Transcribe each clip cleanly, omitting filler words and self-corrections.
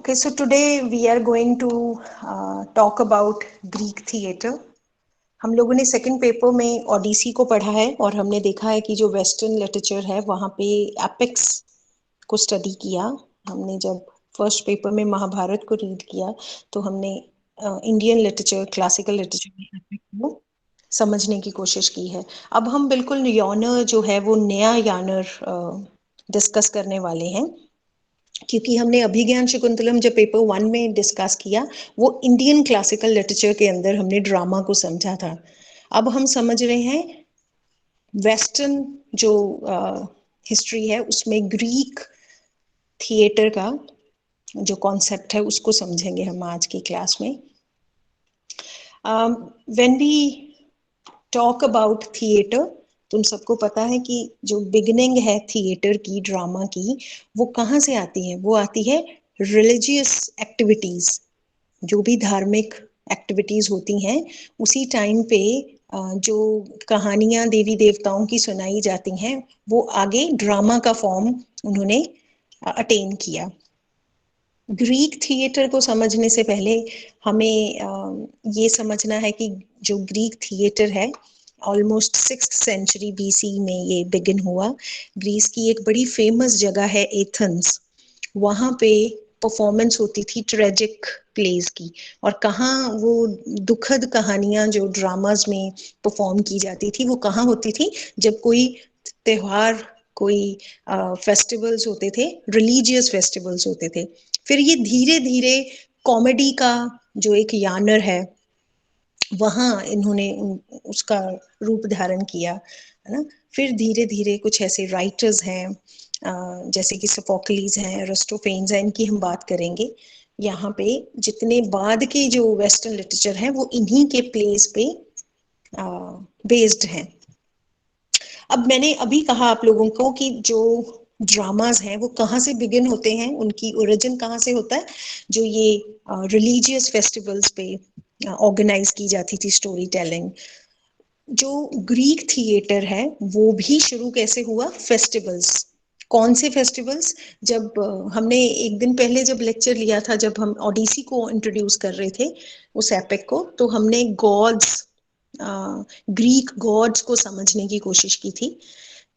Okay, so today we are going to talk about Greek theatre. हम लोगों ने second paper में ओडिसी को पढ़ा है और हमने देखा है कि जो वेस्टर्न लिटरेचर है वहाँ पे एपिक्स को स्टडी किया। हमने जब फर्स्ट पेपर में महाभारत को रीड किया तो हमने इंडियन लिटरेचर, क्लासिकल लिटरेचर में एपिक को समझने की कोशिश की है। अब हम बिल्कुल यानर जो है वो नया यानर डिस्कस करने वाले हैं, क्योंकि हमने अभिज्ञान शकुंतलम जब पेपर 1 में डिस्कस किया वो इंडियन क्लासिकल लिटरेचर के अंदर हमने ड्रामा को समझा था। अब हम समझ रहे हैं वेस्टर्न जो हिस्ट्री है उसमें ग्रीक थिएटर का जो कॉन्सेप्ट है उसको समझेंगे हम आज की क्लास में। When we talk about theatre, तुम सबको पता है कि जो बिगिनिंग है थिएटर की, ड्रामा की, वो कहाँ से आती है? वो आती है रिलीजियस एक्टिविटीज, जो भी धार्मिक एक्टिविटीज होती हैं उसी टाइम पे जो कहानियां देवी देवताओं की सुनाई जाती हैं वो आगे ड्रामा का फॉर्म उन्होंने अटेन किया। ग्रीक थिएटर को समझने से पहले हमें ये समझना है कि जो ग्रीक थिएटर है ऑलमोस्ट 6th सेंचुरी BC में ये बिगिन हुआ। ग्रीस की एक बड़ी फेमस जगह है एथेंस, वहाँ पे परफॉर्मेंस होती थी ट्रेजिक प्लेस की। और कहाँ वो दुखद कहानियां जो ड्रामाज में परफॉर्म की जाती थी वो कहाँ होती थी? जब कोई त्योहार, कोई फेस्टिवल्स होते थे, रिलीजियस फेस्टिवल्स होते थे। फिर ये धीरे धीरे कॉमेडी का जो एक यानर है वहाँ इन्होंने उसका रूप धारण किया, है ना। फिर धीरे धीरे कुछ ऐसे राइटर्स हैं जैसे कि सोफोक्लीज हैं, अरिस्टोफेन्स हैं, इनकी हम बात करेंगे। यहाँ पे जितने बाद के जो वेस्टर्न लिटरेचर है वो इन्हीं के प्लेस पे बेस्ड हैं। अब मैंने अभी कहा आप लोगों को कि जो ड्रामाज हैं वो कहाँ से बिगिन होते हैं, उनकी ओरिजिन कहाँ से होता है? जो ये रिलीजियस फेस्टिवल्स पे ऑर्गेनाइज की जाती थी स्टोरी टेलिंग। जो ग्रीक थिएटर है वो भी शुरू कैसे हुआ? फेस्टिवल्स। कौन से फेस्टिवल्स? जब हमने एक दिन पहले जब लेक्चर लिया था, जब हम ओडिसी को इंट्रोड्यूस कर रहे थे उस एपिक को, तो हमने गॉड्स, ग्रीक गॉड्स को समझने की कोशिश की थी।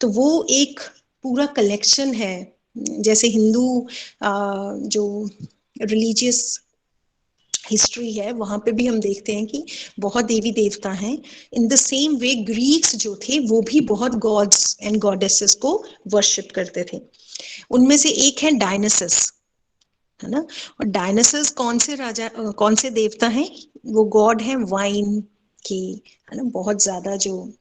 तो वो एक पूरा कलेक्शन है। जैसे हिंदू जो रिलीजियस हिस्ट्री है वहां पे भी हम देखते हैं कि बहुत देवी देवता हैं। In the same way Greeks जो थे वो भी बहुत गॉड्स एंड गॉडेसेस को वर्शिप करते थे। उनमें से एक है डायनासस, है ना। और डायनासस कौन से राजा, कौन से देवता हैं? वो गॉड है वाइन की, है ना। बहुत ज्यादा जो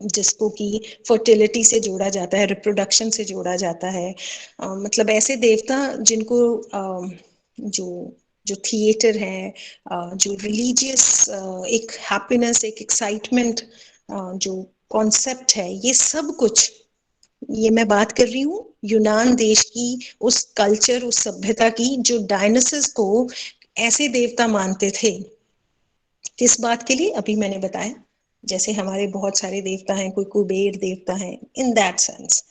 जिसको कि फर्टिलिटी से जोड़ा जाता है, रिप्रोडक्शन से जोड़ा जाता है। मतलब ऐसे देवता जिनको जो जो थिएटर है, जो रिलीजियस एक हैप्पीनेस, एक एक्साइटमेंट, जो कॉन्सेप्ट है, ये सब कुछ, ये मैं बात कर रही हूँ यूनान देश की उस कल्चर, उस सभ्यता की जो डायनासोर्स को ऐसे देवता मानते थे। किस बात के लिए? अभी मैंने बताया, जैसे हमारे बहुत सारे देवता हैं, कोई कुबेर देवता है, इन दैट सेंस।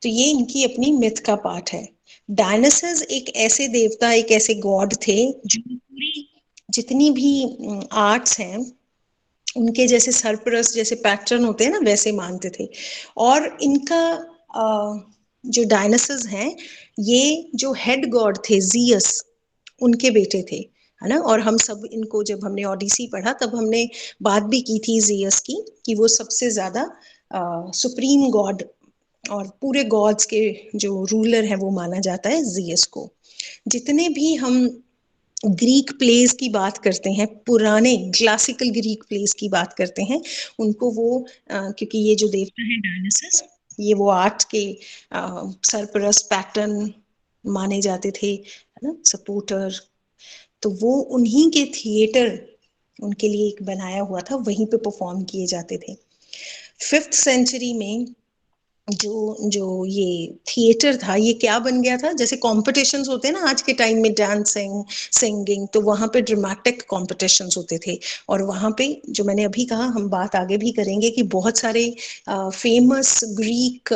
तो ये इनकी अपनी मिथ का पार्ट है। डायनासोर्स एक ऐसे देवता, एक ऐसे गॉड थे जो पूरी जितनी भी आर्ट्स हैं उनके जैसे सरपरस्त, जैसे पैटर्न होते हैं ना, वैसे मानते थे। और इनका जो डायनासोर्स हैं, ये जो हेड गॉड थे जियस, उनके बेटे थे, है ना। और हम सब इनको, जब हमने ओडिसी पढ़ा तब हमने बात भी की थी जियस की, कि वो सबसे ज्यादा सुप्रीम गॉड और पूरे गॉड्स के जो रूलर है वो माना जाता है जियस को। जितने भी हम ग्रीक प्लेस की बात करते हैं, पुराने क्लासिकल ग्रीक प्लेस की बात करते हैं, उनको वो क्योंकि ये जो देवता है डायनासोर्स, ये वो आर्ट के सरपरस्त, पैटर्न माने जाते थे, है ना, सपोर्टर। तो वो उन्हीं के थिएटर उनके लिए एक बनाया हुआ था, वहीं पे परफॉर्म किए जाते थे। 5th सेंचुरी में जो ये थिएटर था, ये क्या बन गया था? जैसे कॉम्पिटिशन्स होते हैं ना आज के टाइम में, डांसिंग, सिंगिंग, तो वहां पे ड्रामेटिक कॉम्पिटिशन्स होते थे। और वहां पे जो मैंने अभी कहा, हम बात आगे भी करेंगे कि बहुत सारे फेमस ग्रीक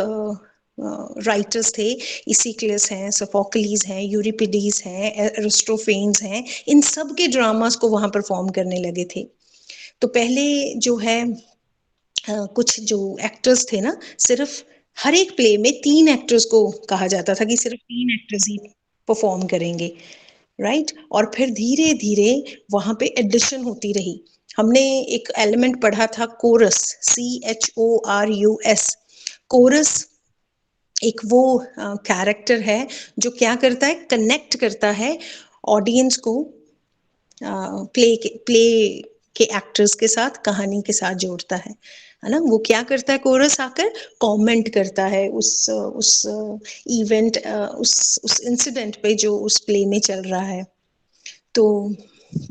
राइटर्स थे, इसिक्लियस हैं, सोफोक्लीज हैं, यूरिपिडीज हैं, एरिस्टोफेन्स हैं, इन सब के ड्रामास को वहां परफॉर्म करने लगे थे। तो पहले जो है कुछ जो एक्टर्स थे ना, सिर्फ हर एक प्ले में 3 एक्टर्स को कहा जाता था कि सिर्फ 3 एक्टर्स ही परफॉर्म करेंगे, राइट। और फिर धीरे धीरे वहां पे एडिशन होती रही। हमने एक एलिमेंट पढ़ा था कोरस, CHORUS। कोरस एक वो कैरेक्टर है जो क्या करता है, कनेक्ट करता है ऑडियंस को प्ले के एक्टर्स के साथ, कहानी के साथ जोड़ता है ना। वो क्या करता है, कोरस आकर कमेंट करता है उस इवेंट, उस इंसिडेंट पे जो उस प्ले में चल रहा है। तो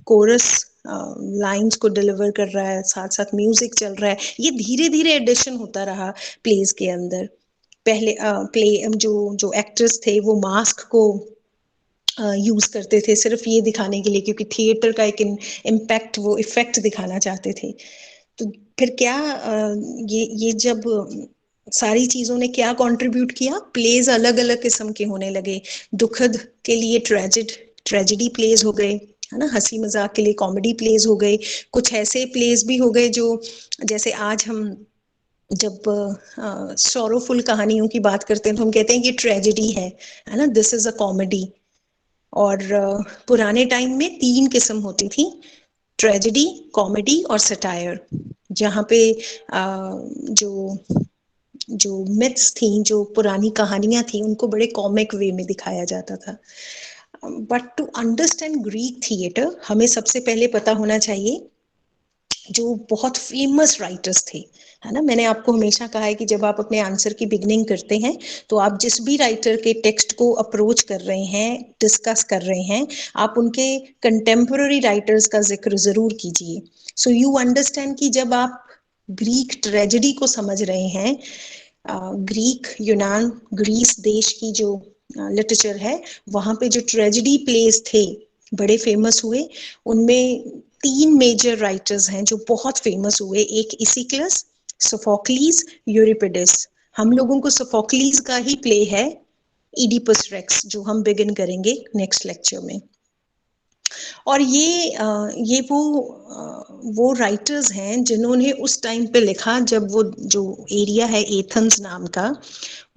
कोरस लाइंस को डिलीवर कर रहा है, साथ साथ म्यूजिक चल रहा है। ये धीरे धीरे एडिशन होता रहा प्लेस के अंदर। पहले प्ले जो जो एक्टर्स थे वो मास्क को यूज करते थे सिर्फ ये दिखाने के लिए, क्योंकि थिएटर का एक इम्पैक्ट, वो इफेक्ट दिखाना चाहते थे। तो फिर क्या ये जब सारी चीजों ने क्या कंट्रीब्यूट किया, प्लेज अलग अलग किस्म के होने लगे। दुखद के लिए ट्रेजेडी प्लेज हो गए, है ना, हंसी मजाक के लिए कॉमेडी प्लेज हो गए। कुछ ऐसे प्लेज भी हो गए जो, जैसे आज हम जब सॉरोफुल कहानियों की बात करते हैं तो हम कहते हैं कि ट्रेजेडी है ना, दिस इज अ कॉमेडी। और पुराने टाइम में 3 किस्म होती थी, ट्रेजेडी, कॉमेडी और सटायर। जहाँ पे जो जो मिथ्स थी, जो पुरानी कहानियां थी, उनको बड़े कॉमिक वे में दिखाया जाता था। But to understand Greek theatre हमें सबसे पहले पता होना चाहिए जो बहुत फेमस राइटर्स थे, है ना। मैंने आपको हमेशा कहा है कि जब आप अपने आंसर की बिगनिंग करते हैं तो आप जिस भी राइटर के टेक्स्ट को अप्रोच कर रहे हैं, डिस्कस कर रहे हैं, आप उनके कंटेम्पररी राइटर्स का जिक्र जरूर कीजिए। सो यू अंडरस्टैंड कि जब आप ग्रीक ट्रेजेडी को समझ रहे हैं, ग्रीक, यूनान, ग्रीस देश की जो लिटरेचर है, वहां पे जो ट्रेजेडी प्लेस थे बड़े फेमस हुए, उनमें 3 मेजर राइटर्स हैं जो बहुत फेमस हुए। एक इसिक्लस, सोफोक्लीज, यूरिपिडस। हम लोगों को सोफोक्लीज का ही प्ले है इडिपस रेक्स, जो हम बिगिन करेंगे नेक्स्ट लेक्चर में। और ये वो राइटर्स हैं जिन्होंने उस टाइम पे लिखा जब वो जो एरिया है एथेंस नाम का,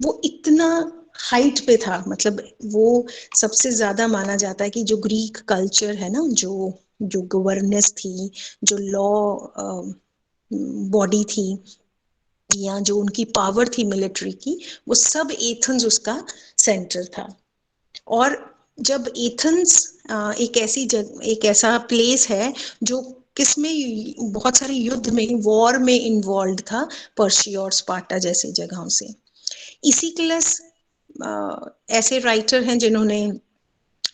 वो इतना हाइट पे था। मतलब वो सबसे ज्यादा माना जाता है कि जो ग्रीक कल्चर है ना, जो गवर्नेंस थी, जो लॉ बॉडी थी, या जो उनकी पावर थी मिलिट्री की, वो सब एथेंस उसका सेंटर था। और जब एथेंस एक ऐसा प्लेस है जो किसमें बहुत सारे युद्ध में, वॉर में इन्वॉल्व था, पर्शिया और स्पार्टा जैसी जगहों से। इसी क्लास ऐसे राइटर हैं जिन्होंने,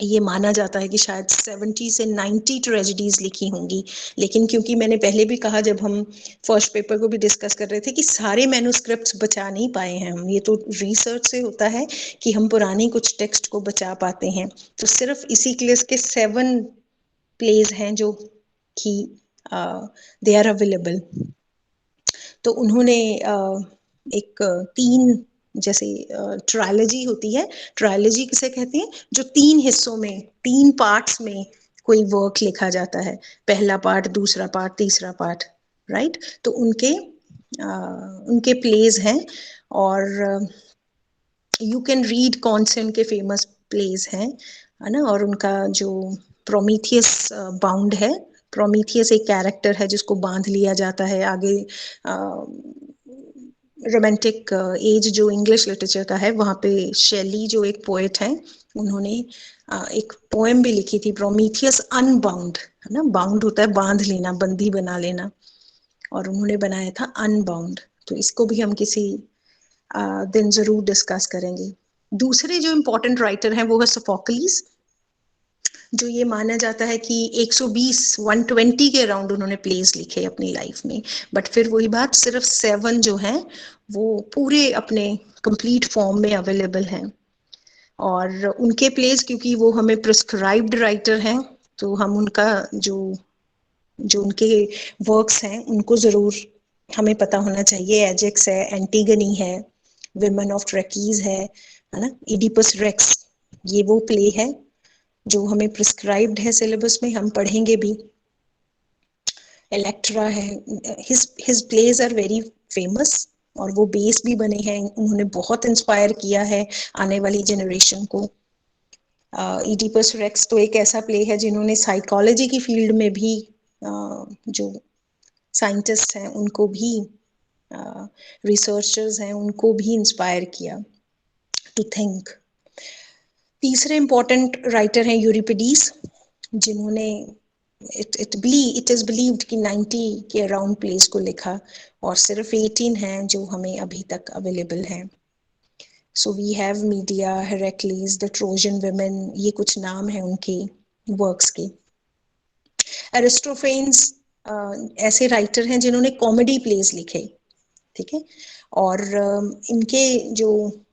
ये माना जाता है कि शायद 70 से 90 ट्रेजेडीज लिखी होंगी। लेकिन क्योंकि मैंने पहले भी कहा जब हम फर्स्ट पेपर को भी डिस्कस कर रहे थे कि सारे मैन्युस्क्रिप्ट्स बचा नहीं पाए हैं हम, ये तो रिसर्च से होता है कि हम पुरानी कुछ टेक्स्ट को बचा पाते हैं। तो सिर्फ इसी क्लास के 7 प्लेज हैं जो कि दे आर अवेलेबल। तो उन्होंने एक 3, जैसे ट्रायलॉजी होती है, ट्रायलॉजी किसे कहते हैं, जो 3 हिस्सों में, 3 पार्ट्स में कोई वर्क लिखा जाता है, पहला पार्ट, दूसरा पार्ट, तीसरा पार्ट, राइट। तो उनके प्लेज हैं। और यू कैन रीड कौन से उनके फेमस प्लेज हैं, है ना। और उनका जो प्रोमीथियस बाउंड है, प्रोमीथियस एक कैरेक्टर है जिसको बांध लिया जाता है आगे। रोमांटिक एज जो इंग्लिश लिटरेचर का है, वहाँ पे शेली जो एक पोएट है, उन्होंने एक पोएम भी लिखी थी, प्रोमीथियस अनबाउंड, है ना। बाउंड होता है बांध लेना, बंदी बना लेना, और उन्होंने बनाया था अनबाउंड। तो इसको भी हम किसी दिन जरूर डिस्कस करेंगे। दूसरे जो इम्पोर्टेंट राइटर हैं वो है सोफोक्लीज, जो ये माना जाता है कि 120 के अराउंड उन्होंने प्लेस लिखे अपनी लाइफ में। बट फिर वही बात, सिर्फ 7 जो हैं वो पूरे अपने कंप्लीट फॉर्म में अवेलेबल हैं। और उनके प्लेस, क्योंकि वो हमें प्रिस्क्राइब्ड राइटर हैं, तो हम उनका जो जो उनके वर्क्स हैं उनको जरूर हमें पता होना चाहिए। एजेक्स है, एंटीगनी है, विमेन ऑफ ट्रेकीज है ना, इडिपस रेक्स, ये वो प्ले है जो हमें प्रिस्क्राइब्ड है सिलेबस में, हम पढ़ेंगे भी। इलेक्ट्रा है, his plays are very famous और वो बेस भी बने हैं, उन्होंने बहुत इंस्पायर किया है आने वाली जनरेशन को। इडिपस रेक्स तो एक ऐसा प्ले है जिन्होंने साइकोलॉजी की फील्ड में भी जो साइंटिस्ट हैं उनको भी, रिसर्चर्स हैं उनको भी इंस्पायर किया टू थिंक। तीसरे इंपॉर्टेंट राइटर हैं यूरिपिडीज, जिन्होंने इट इज बिलीव्ड कि 90 के अराउंड प्लेस को लिखा और सिर्फ 18 हैं जो हमें अभी तक अवेलेबल हैं। So we have Medea, Heracles, the Trojan women, ये कुछ नाम हैं उनके वर्क्स के। एरिस्टोफेन्स ऐसे राइटर हैं जिन्होंने कॉमेडी प्लेज लिखे, ठीक है, और इनके जो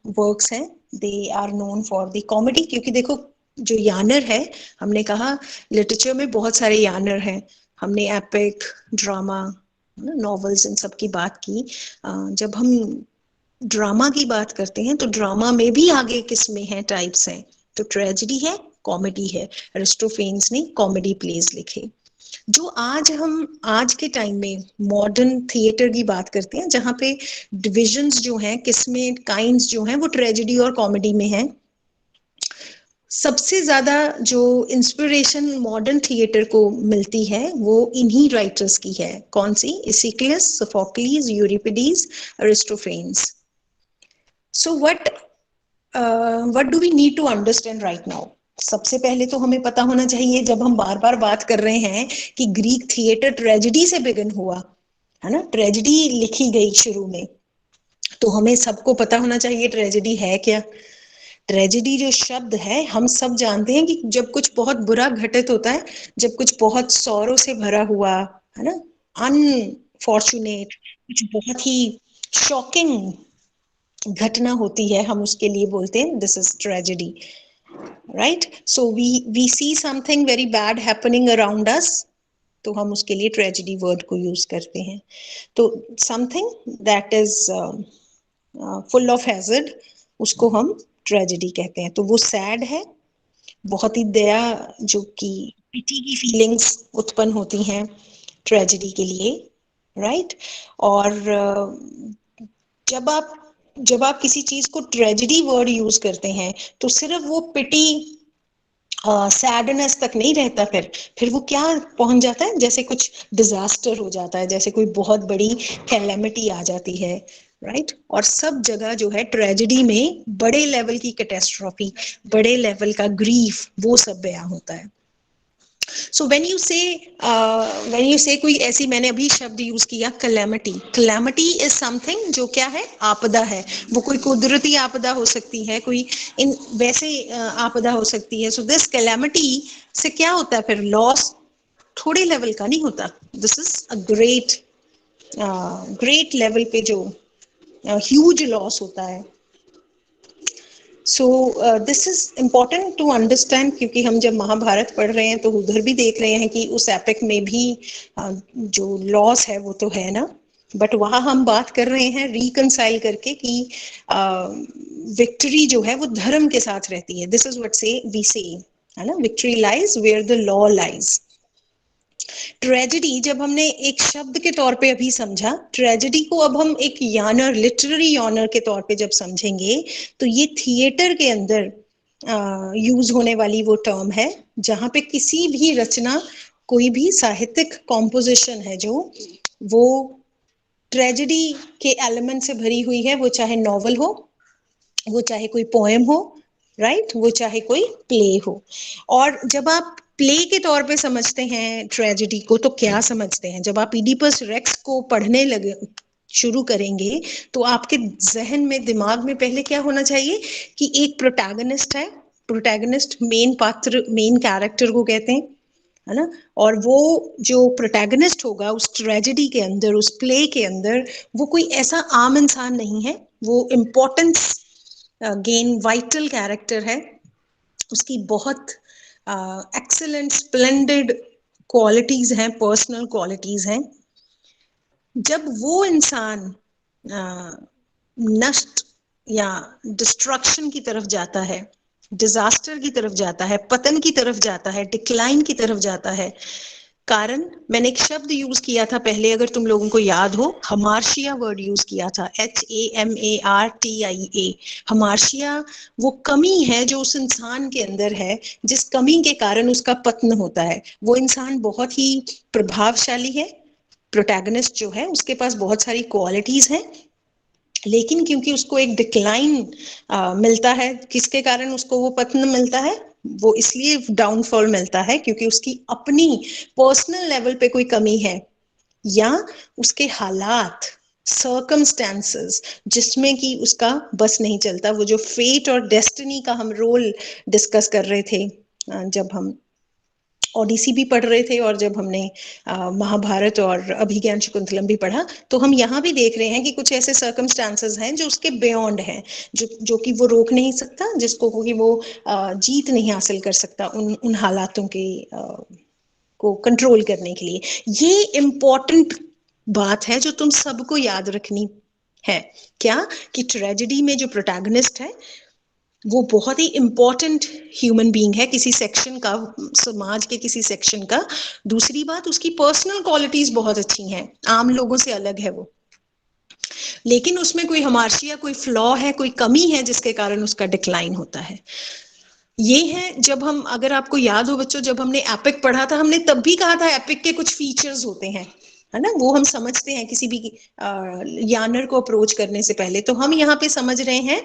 वर्क्स हैं they are known for the comedy, क्योंकि देखो जो यानर है, हमने कहा लिटरेचर में बहुत सारे यानर हैं, हमने एपिक, ड्रामा, नॉवेल्स, इन सब की बात की। जब हम ड्रामा की बात करते हैं तो ड्रामा में भी आगे किस्में हैं, टाइप्स हैं, तो ट्रेजेडी है, कॉमेडी है। एरिस्टोफेन्स ने कॉमेडी प्लेज लिखे। जो आज के टाइम में मॉडर्न थिएटर की बात करते हैं, जहां पे डिविजन्स जो हैं, किस्में, काइंड्स जो हैं, वो ट्रेजेडी और कॉमेडी में हैं। सबसे ज्यादा जो इंस्पिरेशन मॉडर्न थिएटर को मिलती है वो इन्हीं राइटर्स की है। कौन सी? Aeschylus, Sophocles, Euripides, Aristophanes. So what do we need to understand right now? सबसे पहले तो हमें पता होना चाहिए, जब हम बार बार बात कर रहे हैं कि ग्रीक थिएटर ट्रेजेडी से बिगिन हुआ है ना, ट्रेजेडी लिखी गई शुरू में, तो हमें सबको पता होना चाहिए ट्रेजेडी है क्या। ट्रेजेडी जो शब्द है, हम सब जानते हैं कि जब कुछ बहुत बुरा घटित होता है, जब कुछ बहुत सौरों से भरा हुआ है ना, अनफॉर्चुनेट, कुछ बहुत ही शॉकिंग घटना होती है, हम उसके लिए बोलते हैं this is tragedy, right. So we see something very bad happening around us, तो हम उसके लिए ट्रेजेडी वर्ड को यूज करते हैं। तो something that is full of hazard, उसको हम ट्रेजेडी कहते हैं। तो वो सैड है, बहुत ही दया, जो कि पिटी की फीलिंग्स उत्पन्न होती हैं ट्रेजेडी के लिए, राइट। और जब आप किसी चीज को ट्रेजेडी वर्ड यूज करते हैं तो सिर्फ वो पिटी, सैडनेस तक नहीं रहता, फिर वो क्या पहुंच जाता है, जैसे कुछ डिजास्टर हो जाता है, जैसे कोई बहुत बड़ी कैलेमिटी आ जाती है, राइट। और सब जगह जो है ट्रेजेडी में बड़े लेवल की कैटेस्ट्रॉफी, बड़े लेवल का ग्रीफ, वो सब बयां होता है। सो व्हेन यू से कोई ऐसी, मैंने अभी शब्द यूज किया कैलेमिटी। कैलेमिटी इज समथिंग जो क्या है, आपदा है। वो कोई कुदरती आपदा हो सकती है, कोई इन वैसे आपदा हो सकती है। सो दिस कैलेमिटी से क्या होता है, फिर लॉस थोड़े लेवल का नहीं होता, this is a great level पे जो ह्यूज लॉस होता है। So this is important to understand, क्योंकि हम जब महाभारत पढ़ रहे हैं तो उधर भी देख रहे हैं कि उस एपिक में भी जो लॉस है वो तो है ना, बट वहां हम बात कर रहे हैं रिकंसाइल करके कि विक्ट्री जो है वो धर्म के साथ रहती है। This is what we say, है ना, victory lies where the law lies. Tragedy जब हमने एक शब्द के तौर पे अभी समझा, ट्रेजेडी को अब हम एक यानर, लिटरेरी यानर के तौर पे जब समझेंगे, तो ये थिएटर के अंदर यूज होने वाली वो टर्म है, जहां पे किसी भी रचना, कोई भी साहित्यिक कॉम्पोजिशन है जो वो ट्रेजेडी के एलिमेंट से भरी हुई है, वो चाहे नॉवल हो, वो चाहे कोई पोएम हो, राइट, वो चाहे कोई प्ले हो। और जब आप प्ले के तौर पे समझते हैं ट्रेजेडी को, तो क्या समझते हैं? जब आप इडिपस रेक्स को पढ़ने लगे, शुरू करेंगे, तो आपके जहन में, दिमाग में पहले क्या होना चाहिए कि एक प्रोटैगनिस्ट है, प्रोटैगनिस्ट मेन पात्र, मेन कैरेक्टर को कहते हैं, है ना। और वो जो प्रोटैगनिस्ट होगा उस ट्रेजेडी के अंदर, उस प्ले के अंदर, वो कोई ऐसा आम इंसान नहीं है, वो इम्पोर्टेंस गेन वाइटल कैरेक्टर है, उसकी बहुत एक्सीलेंट स्प्लेंडेड क्वालिटीज हैं, पर्सनल क्वालिटीज हैं। जब वो इंसान नष्ट या डिस्ट्रक्शन की तरफ जाता है, डिजास्टर की तरफ जाता है, पतन की तरफ जाता है, डिक्लाइन की तरफ जाता है। कारण, मैंने एक शब्द यूज किया था पहले, अगर तुम लोगों को याद हो, हमार्शिया वर्ड यूज किया था, HAMARTIA। हमार्शिया वो कमी है जो उस इंसान के अंदर है, जिस कमी के कारण उसका पतन होता है। वो इंसान बहुत ही प्रभावशाली है, प्रोटैगनिस्ट जो है उसके पास बहुत सारी क्वालिटीज हैं, लेकिन क्योंकि उसको एक डिक्लाइन मिलता है, किसके कारण उसको वो पतन मिलता है, वो इसलिए डाउनफॉल मिलता है क्योंकि उसकी अपनी पर्सनल लेवल पे कोई कमी है, या उसके हालात, सर्कमस्टेंसेस, जिसमें कि उसका बस नहीं चलता। वो जो फेट और डेस्टिनी का हम रोल डिस्कस कर रहे थे जब हम ओडिसी भी पढ़ रहे थे, और जब हमने महाभारत और अभिज्ञान शकुंतलम भी पढ़ा, तो हम यहाँ भी देख रहे हैं कि कुछ ऐसे सर्कमस्टांसेस हैं जो उसके बियॉन्ड हैं, जो कि वो रोक नहीं सकता, जिसको कि वो जीत नहीं हासिल कर सकता उन हालातों के को कंट्रोल करने के लिए। ये इम्पोर्टेंट बात है जो तुम सबको याद रखनी है। क्या कि ट्रेजेडी में जो प्रोटैगनिस्ट है वो बहुत ही इंपॉर्टेंट ह्यूमन बीइंग है, किसी सेक्शन का, समाज के किसी सेक्शन का। दूसरी बात, उसकी पर्सनल क्वालिटीज बहुत अच्छी हैं, आम लोगों से अलग है वो, लेकिन उसमें कोई हमार्शिया, कोई फ्लॉ है, कोई कमी है जिसके कारण उसका डिक्लाइन होता है। ये है, जब हम, अगर आपको याद हो बच्चों, जब हमने एपिक पढ़ा था, हमने तब भी कहा था एपिक के कुछ फीचर्स होते हैं, है ना, वो हम समझते हैं किसी भी यानर को अप्रोच करने से पहले। तो हम यहाँ पे समझ रहे हैं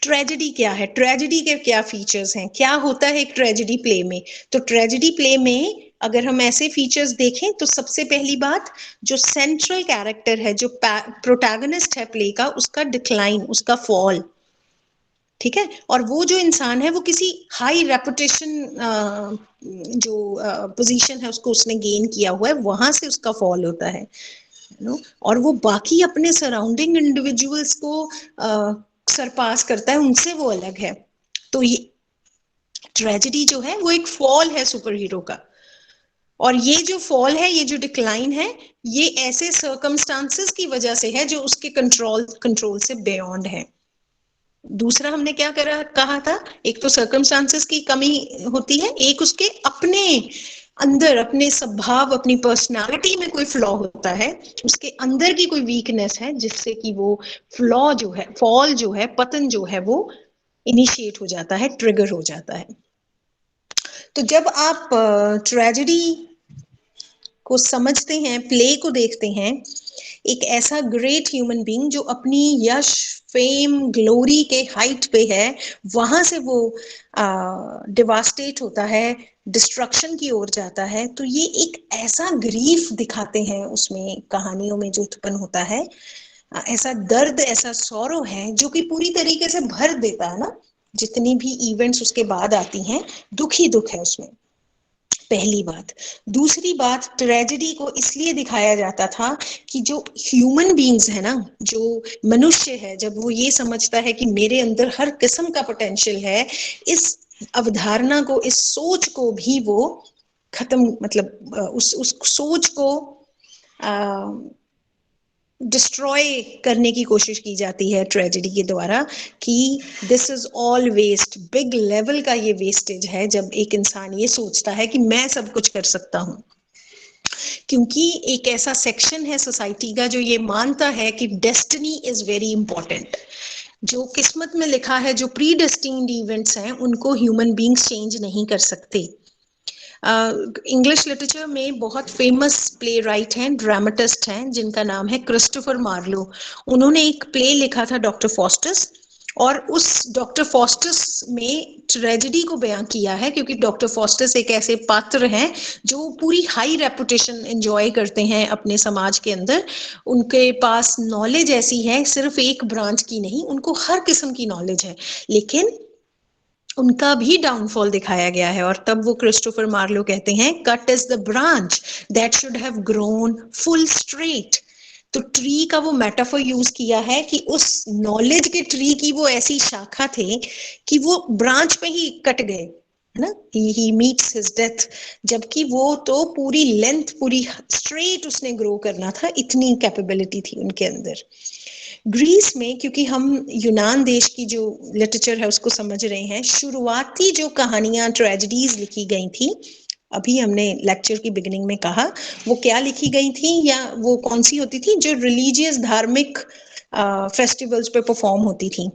ट्रेजेडी क्या है, ट्रेजेडी के क्या फीचर्स हैं, क्या होता है एक ट्रेजेडी प्ले में। तो ट्रेजेडी प्ले में अगर हम ऐसे फीचर्स देखें, तो सबसे पहली बात, जो सेंट्रल कैरेक्टर है, जो प्रोटैगनिस्ट है प्ले का, उसका डिक्लाइन, उसका फॉल, ठीक है। और वो जो इंसान है वो किसी हाई रेपुटेशन जो पोजीशन है उसको उसने गेन किया हुआ है, वहां से उसका फॉल होता है, और वो बाकी अपने सराउंडिंग इंडिविजुअल्स को सरपास करता है, उनसे वो अलग है। तो ये ट्रेजेडी जो है वो एक फॉल है सुपर हीरो का, और ये जो फॉल है, ये जो डिक्लाइन है, ये ऐसे सर्कमस्टांसेस की वजह से है जो उसके कंट्रोल से बियॉन्ड है। दूसरा हमने क्या कहा था, एक तो सर्कमस्टांसेस की कमी होती है, एक उसके अपने अंदर, अपने स्वभाव, अपनी पर्सनालिटी में कोई फ्लॉ होता है, उसके अंदर की कोई वीकनेस है, जिससे कि वो फ्लॉ जो है, फॉल जो है, पतन जो है, वो इनिशिएट हो जाता है, ट्रिगर हो जाता है। तो जब आप ट्रेजेडी को समझते हैं, प्ले को देखते हैं, एक ऐसा ग्रेट ह्यूमन बीइंग जो अपनी यश, फेम, ग्लोरी के हाइट पे है, वहां से वो डिवास्टेट होता है, डिस्ट्रक्शन की ओर जाता है। तो ये एक ऐसा ग्रीफ दिखाते हैं उसमें, कहानियों में जो उत्पन्न होता है, ऐसा दर्द, ऐसा सौरो है जो कि पूरी तरीके से भर देता है ना, जितनी भी इवेंट्स उसके बाद आती हैं, दुख ही दुख है उसमें, पहली बात। दूसरी बात, ट्रेजेडी को इसलिए दिखाया जाता था कि जो ह्यूमन बीइंग्स है ना, जो मनुष्य है, जब वो ये समझता है कि मेरे अंदर हर किस्म का पोटेंशियल है, इस अवधारणा को, इस सोच को भी वो खत्म, मतलब उस सोच को डिस्ट्रॉय करने की कोशिश की जाती है ट्रेजेडी के द्वारा, कि this is all waste, big level का ये वेस्टेज है, जब एक इंसान ये सोचता है कि मैं सब कुछ कर सकता हूं। क्योंकि एक ऐसा सेक्शन है सोसाइटी का जो ये मानता है कि डेस्टिनी इज वेरी इंपॉर्टेंट, जो किस्मत में लिखा है, जो प्री डेस्टिन्ड इवेंट्स हैं, उनको ह्यूमन बीइंग्स चेंज नहीं कर सकते। इंग्लिश लिटरेचर में बहुत फेमस प्ले राइट हैं, ड्रामेटिस्ट हैं, जिनका नाम है क्रिस्टोफर मार्लो। उन्होंने एक प्ले लिखा था, डॉक्टर फॉस्टस, और उस डॉक्टर फॉस्टस में ट्रेजेडी को बयां किया है, क्योंकि डॉक्टर फॉस्टस एक ऐसे पात्र हैं जो पूरी हाई रेपुटेशन एंजॉय करते हैं अपने समाज के अंदर। उनके पास नॉलेज ऐसी है, सिर्फ एक ब्रांच की नहीं, उनको हर किस्म की नॉलेज है, लेकिन उनका भी डाउनफॉल दिखाया गया है। और तब वो क्रिस्टोफर मार्लो कहते हैं, cut is the branch that should have grown full straight. तो ट्री का वो मेटाफर यूज किया है कि उस नॉलेज के ट्री की वो ऐसी शाखा थे कि वो ब्रांच पे ही कट गए, है ना, ही मीट्स हिज डेथ, जबकि वो तो पूरी लेंथ, पूरी स्ट्रेट उसने ग्रो करना था, इतनी कैपेबिलिटी थी उनके अंदर। ग्रीस में, क्योंकि हम यूनान देश की जो लिटरेचर है उसको समझ रहे हैं, शुरुआती जो कहानियां ट्रेजेडीज लिखी गई थी, अभी हमने लेक्चर की बिगिनिंग में कहा, वो क्या लिखी गई थी या वो कौन सी होती थी, जो रिलीजियस धार्मिक फेस्टिवल्स पे परफॉर्म होती थी।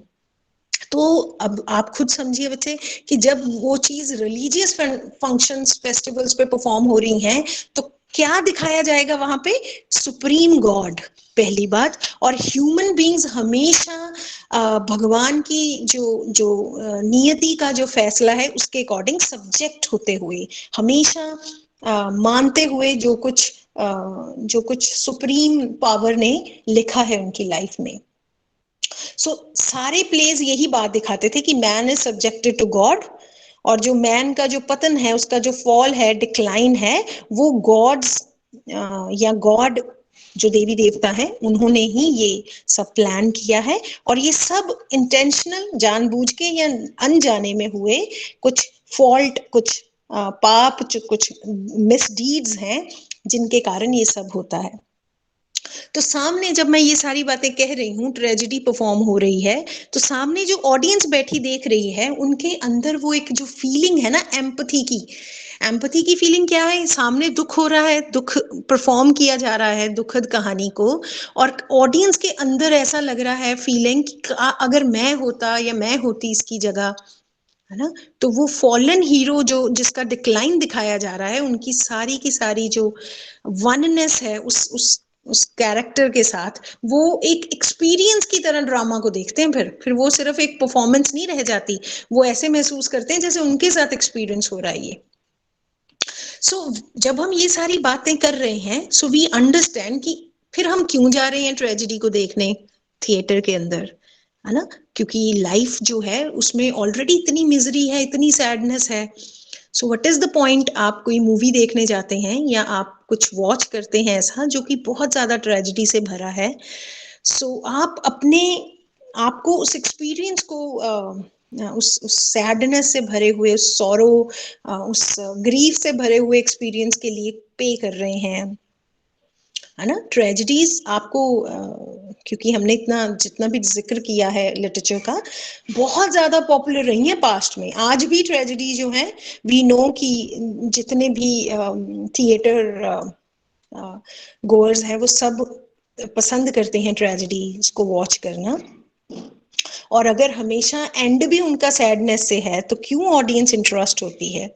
तो अब आप खुद समझिए बच्चे कि जब वो चीज रिलीजियस फंक्शंस फेस्टिवल्स पे परफॉर्म हो रही हैं तो क्या दिखाया जाएगा वहां पे, सुप्रीम गॉड पहली बात, और ह्यूमन बीइंग्स हमेशा भगवान की जो जो नियति का जो फैसला है उसके अकॉर्डिंग सब्जेक्ट होते हुए, हमेशा मानते हुए जो कुछ सुप्रीम पावर ने लिखा है उनकी लाइफ में। सारे प्लेज यही बात दिखाते थे कि man is subjected to God, और जो मैन का जो पतन है, उसका जो फॉल है, डिक्लाइन है, वो गॉड्स या गॉड जो देवी देवता हैं उन्होंने ही ये सब प्लान किया है, और ये सब इंटेंशनल, जानबूझ के या अनजाने में हुए कुछ फॉल्ट, कुछ पाप, कुछ मिसडीड्स हैं जिनके कारण ये सब होता है। तो सामने जब मैं ये सारी बातें कह रही हूँ, ट्रेजेडी परफॉर्म हो रही है, तो सामने जो ऑडियंस बैठी देख रही है उनके अंदर वो एक जो फीलिंग है ना, एम्पथी की फीलिंग क्या है, सामने दुख हो रहा है, दुख परफॉर्म किया जा रहा है दुखद कहानी को, और ऑडियंस के अंदर ऐसा लग रहा है फीलिंग कि अगर मैं होता या मैं होती इसकी जगह, है ना, तो वो फॉलन हीरो जो जिसका डिक्लाइन दिखाया जा रहा है, उनकी सारी की सारी जो वननेस है उस कैरेक्टर के साथ, वो एक एक्सपीरियंस की तरह ड्रामा को देखते हैं। फिर वो सिर्फ एक परफॉर्मेंस नहीं रह जाती, वो ऐसे महसूस करते हैं जैसे उनके साथ एक्सपीरियंस हो रहा है ये। जब हम ये सारी बातें कर रहे हैं, सो वी अंडरस्टैंड कि फिर हम क्यों जा रहे हैं ट्रेजेडी को देखने थिएटर के अंदर, है ना, क्योंकि लाइफ जो है उसमें ऑलरेडी इतनी मिजरी है, इतनी सैडनेस है। So what is the point, आप कोई मूवी देखने जाते हैं या आप कुछ वॉच करते हैं ऐसा जो कि बहुत ज्यादा ट्रेजेडी से भरा है, सो आप अपने आपको उस एक्सपीरियंस को उस सैडनेस से भरे हुए, उस सॉरो, उस ग्रीफ से भरे हुए एक्सपीरियंस के लिए पे कर रहे हैं, है ना। ट्रेजेडीज आपको क्योंकि हमने इतना जितना भी जिक्र किया है लिटरेचर का, बहुत ज्यादा पॉपुलर रही है पास्ट में। आज भी ट्रेजेडी जो है, वी नो कि जितने भी थिएटर गोअर्स हैं वो सब पसंद करते हैं ट्रेजेडी को वॉच करना, और अगर हमेशा एंड भी उनका सैडनेस से है तो क्यों ऑडियंस इंटरेस्ट होती है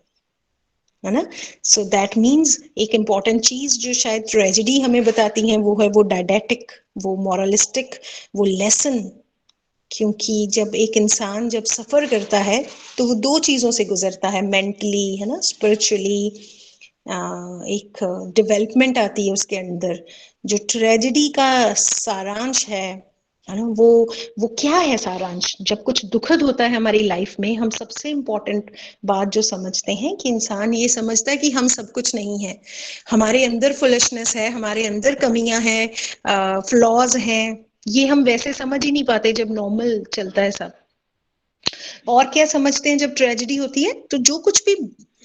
ना। सो दैट मीन्स एक इम्पॉर्टेंट चीज जो शायद ट्रेजेडी हमें बताती है वो है वो डायडेटिक, वो मॉरलिस्टिक, वो लेसन। क्योंकि जब एक इंसान जब सफर करता है तो वो दो चीजों से गुजरता है, मेंटली, है ना, स्पिरिचुअली, एक डेवलपमेंट आती है उसके अंदर। जो ट्रेजेडी का सारांश है ना, वो क्या है सारांश, जब कुछ दुखद होता है हमारी लाइफ में, हम सबसे इम्पोर्टेंट बात जो समझते हैं कि इंसान ये समझता है कि हम सब कुछ नहीं है, हमारे अंदर फुलिशनेस है, हमारे अंदर कमियां हैं, फ्लॉज हैं, ये हम वैसे समझ ही नहीं पाते जब नॉर्मल चलता है सब। और क्या समझते हैं जब ट्रेजेडी होती है, तो जो कुछ भी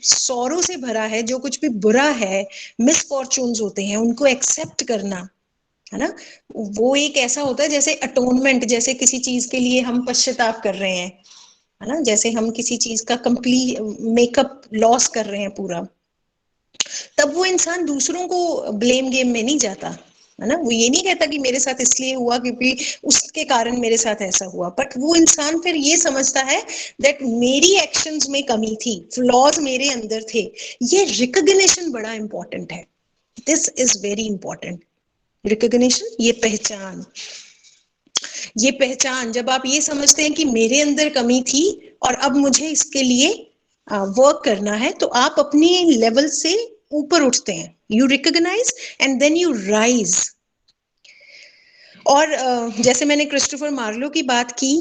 सौरों से भरा है, जो कुछ भी बुरा है, मिसफॉर्चून्स होते हैं, उनको एक्सेप्ट करना, है ना, वो एक ऐसा होता है जैसे अटोनमेंट, जैसे किसी चीज के लिए हम पश्चाताप कर रहे हैं, है ना, जैसे हम किसी चीज का कंप्लीट मेकअप लॉस कर रहे हैं पूरा। तब वो इंसान दूसरों को ब्लेम गेम में नहीं जाता, है ना, वो ये नहीं कहता कि मेरे साथ इसलिए हुआ क्योंकि उसके कारण मेरे साथ ऐसा हुआ, बट वो इंसान फिर ये समझता है दैट मेरी एक्शंस में कमी थी, फ्लॉज मेरे अंदर थे। ये रिकॉग्निशन बड़ा इंपॉर्टेंट है, this is very important. Recognition, ये पहचान जब आप ये समझते हैं कि मेरे अंदर कमी थी और अब मुझे इसके लिए वर्क करना है, तो आप अपने लेवल से ऊपर उठते हैं, you recognise and then you rise. और जैसे मैंने क्रिस्टोफर मार्लो की बात की,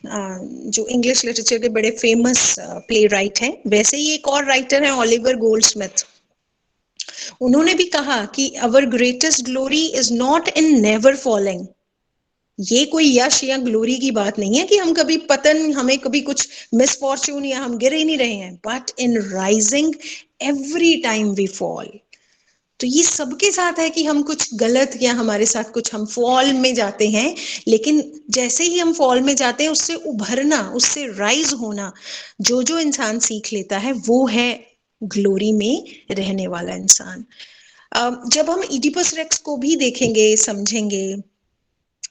जो इंग्लिश लिटरेचर के बड़े फेमस प्ले राइट हैं, वैसे ही एक और राइटर हैं ओलिवर गोल्डस्मिथ। उन्होंने भी कहा कि our greatest glory is not in never falling. ये कोई यश या ग्लोरी की बात नहीं है कि हम कभी पतन, हमें कभी कुछ मिसफॉर्च्यून या हम गिर ही नहीं रहे हैं, but in rising every time we fall. तो ये सबके साथ है कि हम कुछ गलत या हमारे साथ कुछ हम फॉल में जाते हैं, लेकिन जैसे ही हम फॉल में जाते हैं उससे उभरना, उससे राइज होना जो जो इंसान सीख लेता है वो है ग्लोरी में रहने वाला इंसान। जब हम इडिपस रेक्स को भी देखेंगे समझेंगे,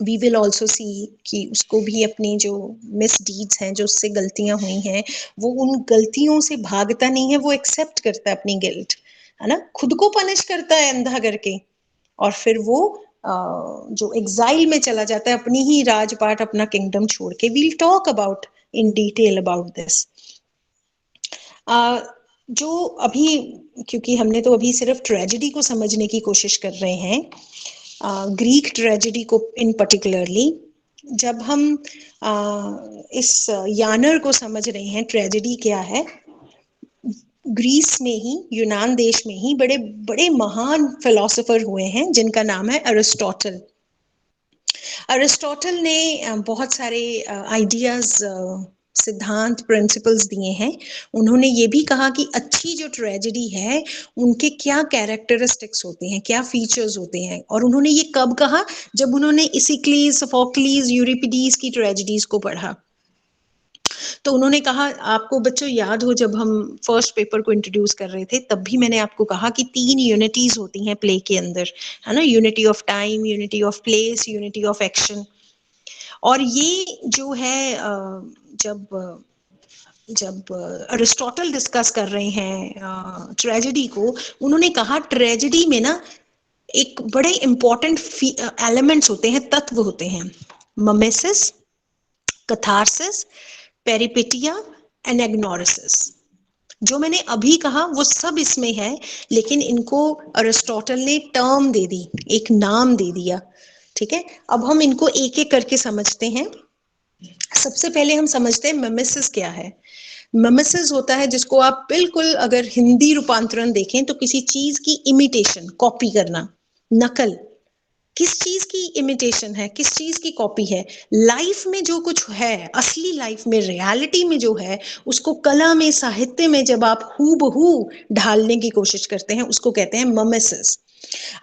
वी विल ऑल्सो सी कि उसको भी अपनी जो मिसडीड्स हैं, जो उससे गलतियां हुई हैं, वो उन गलतियों से भागता नहीं है, वो एक्सेप्ट करता है अपनी गिल्ट, है ना, खुद को पनिश करता है अंधा करके, और फिर वो जो एग्जाइल में चला जाता है, अपनी ही राजपाट, अपना किंगडम छोड़ के। We'll talk about in detail about this. जो अभी, क्योंकि हमने तो अभी सिर्फ ट्रेजेडी को समझने की कोशिश कर रहे हैं, ग्रीक ट्रेजेडी को इन पर्टिकुलरली, जब हम इस यानर को समझ रहे हैं, ट्रेजेडी क्या है, ग्रीस में ही, यूनान देश में ही बड़े बड़े महान फिलोसोफर हुए हैं जिनका नाम है अरिस्टोटल। अरिस्टोटल ने बहुत सारे आइडियाज, सिद्धांत, प्रिंसिपल्स दिए हैं। उन्होंने ये भी कहा कि अच्छी जो ट्रेजेडी है उनके क्या कैरेक्टरिस्टिक्स होते हैं, क्या फीचर्स होते हैं, और उन्होंने ये कब कहा, जब उन्होंने इसिक्लीज, सोफोक्लीज, यूरिपिडीज की ट्रेजेडीज को पढ़ा। तो उन्होंने कहा, आपको बच्चों याद हो जब हम फर्स्ट पेपर को इंट्रोड्यूस कर रहे थे तब भी मैंने आपको कहा कि 3 यूनिटीज होती हैं प्ले के अंदर, है ना, unity of time, unity of place, unity of action. और ये जो है जब जब अरिस्टोटल डिस्कस कर रहे हैं ट्रेजेडी को, उन्होंने कहा ट्रेजेडी में ना एक बड़े इंपॉर्टेंट एलिमेंट्स होते हैं, तत्व होते हैं, ममेसिस, कथारसिस, पेरिपेटिया, एनेग्नोरिसिस। जो मैंने अभी कहा वो सब इसमें है, लेकिन इनको अरिस्टोटल ने टर्म दे दी, एक नाम दे दिया। ठीक है, अब हम इनको एक एक करके समझते हैं। सबसे पहले हम समझते हैं मिमेसिस क्या है। मिमेसिस होता है जिसको आप बिल्कुल अगर हिंदी रूपांतरण देखें तो किसी चीज की इमिटेशन, कॉपी करना, नकल। किस चीज की इमिटेशन है, किस चीज की कॉपी है? लाइफ में जो कुछ है, असली लाइफ में, रियलिटी में जो है, उसको कला में, साहित्य में जब आप हूबहू ढालने की कोशिश करते हैं, उसको कहते हैं मिमेसिस।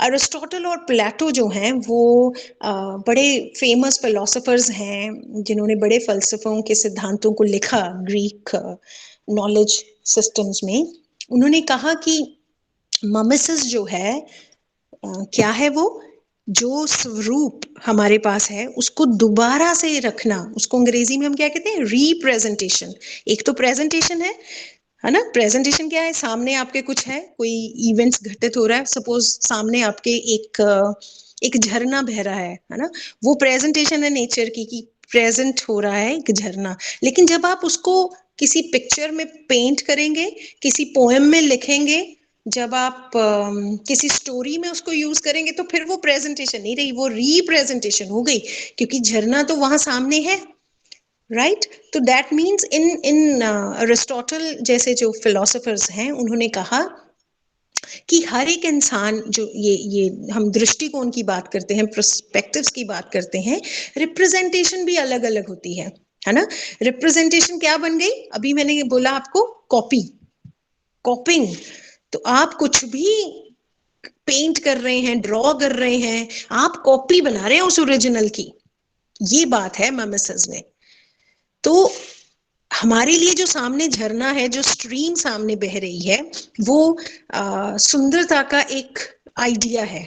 अरिस्टोटल और प्लेटो जो हैं वो बड़े फेमस फिलोसोफर्स हैं जिन्होंने बड़े फलसफों के सिद्धांतों को लिखा ग्रीक नॉलेज सिस्टम्स में। उन्होंने कहा कि मिमेसिस जो है क्या है, वो जो स्वरूप हमारे पास है उसको दोबारा से रखना, उसको अंग्रेजी में हम क्या कहते हैं, रिप्रेजेंटेशन। एक तो प्रेजेंटेशन है ना, प्रेजेंटेशन क्या है, सामने आपके कुछ है, कोई इवेंट्स घटित हो रहा है, सपोज सामने आपके एक झरना बह रहा है ना, वो प्रेजेंटेशन है नेचर की कि प्रेजेंट हो रहा है एक झरना। लेकिन जब आप उसको किसी पिक्चर में पेंट करेंगे, किसी पोएम में लिखेंगे, जब आप किसी स्टोरी में उसको यूज करेंगे, तो फिर वो प्रेजेंटेशन नहीं रही, वो रिप्रेजेंटेशन हो गई, क्योंकि झरना तो वहां सामने है, राइट। तो दैट मीन्स इन अरिस्टोटल जैसे जो फिलोसोफर्स हैं, उन्होंने कहा कि हर एक इंसान, जो ये हम दृष्टिकोण की बात करते हैं, पर्सपेक्टिव्स की बात करते हैं, रिप्रेजेंटेशन भी अलग अलग होती है ना। रिप्रेजेंटेशन क्या बन गई, अभी मैंने बोला आपको, कॉपी, कॉपिंग। तो आप कुछ भी पेंट कर रहे हैं, ड्रॉ कर रहे हैं, आप कॉपी बना रहे हैं उस ओरिजिनल की, ये बात है मिमेसिस में। तो हमारे लिए जो सामने झरना है, जो स्ट्रीम सामने बह रही है, वो सुंदरता का एक आइडिया है।